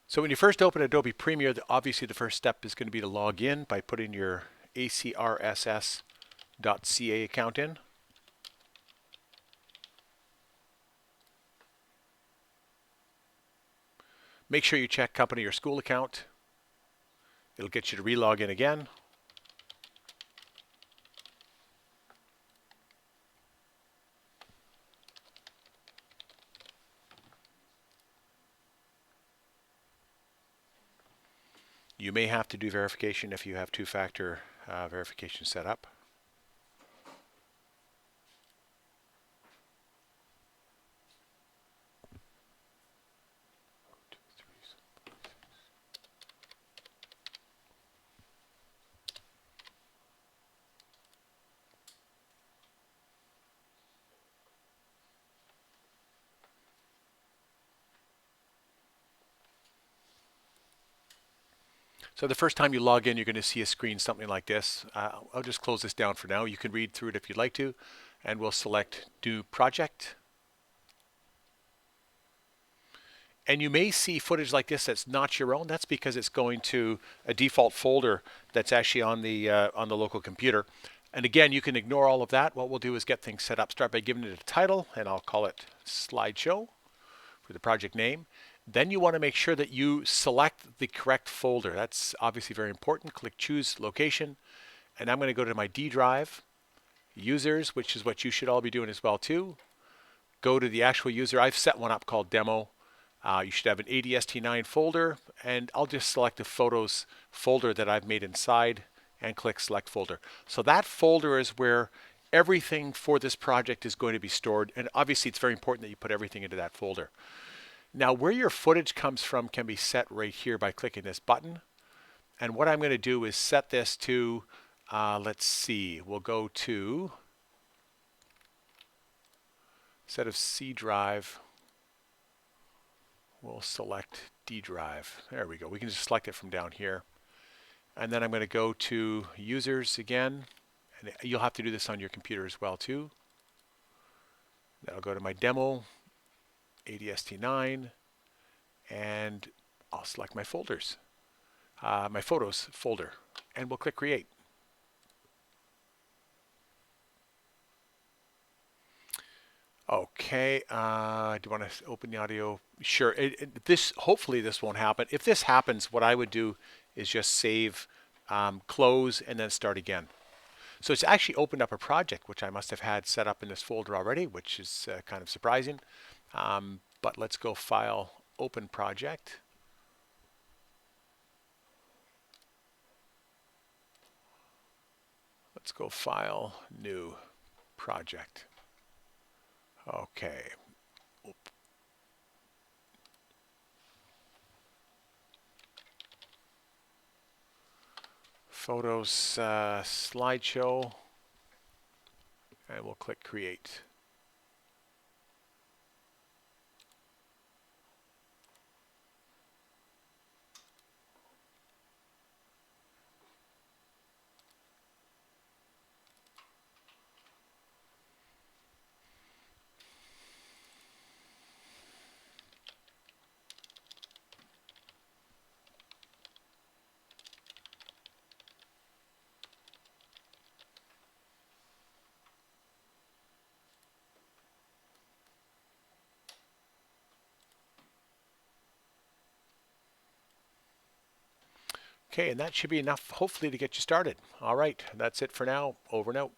So when you first open Adobe Premiere, obviously the first step is going to be to log in by putting your acrss.ca account in. Make sure you check company or school account. It'll get you to re-log in again. You may have to do verification if you have two-factor verification set up. So the first time you log in, you're going to see a screen something like this. I'll just close this down for now. You can read through it if you'd like to, and we'll select New Project. And you may see footage like this that's not your own. That's because it's going to a default folder that's actually on the local computer. And again, you can ignore all of that. What we'll do is get things set up. Start by giving it a title, and I'll call it Slideshow for the project name. Then you want to make sure that you select the correct folder. That's obviously very important. Click Choose Location, and I'm going to go to my D drive, Users, which is what you should all be doing as well too. Go to the actual user. I've set one up called Demo. You should have an ADST9 folder, and I'll just select the Photos folder that I've made inside and click Select Folder. So that folder is where everything for this project is going to be stored, and obviously it's very important that you put everything into that folder. Now, where your footage comes from can be set right here by clicking this button. And what I'm going to do is set this to, let's see, we'll go to, instead of C drive, we'll select D drive. There we go. We can just select it from down here. And then I'm going to go to Users again. And you'll have to do this on your computer as well too. Then I'll go to my demo, ADST9, and I'll select my folders, my Photos folder, and we'll click Create. Okay, do you want to open the audio? Sure. Hopefully this won't happen. If this happens, what I would do is just save, close, and then start again. So it's actually opened up a project, which I must have had set up in this folder already, which is kind of surprising. But let's go File, Open Project. Let's go File, New Project. Okay. Photos, Slideshow, and we'll click Create. Okay, and that should be enough, hopefully, to get you started. All right, that's it for now. Over and out.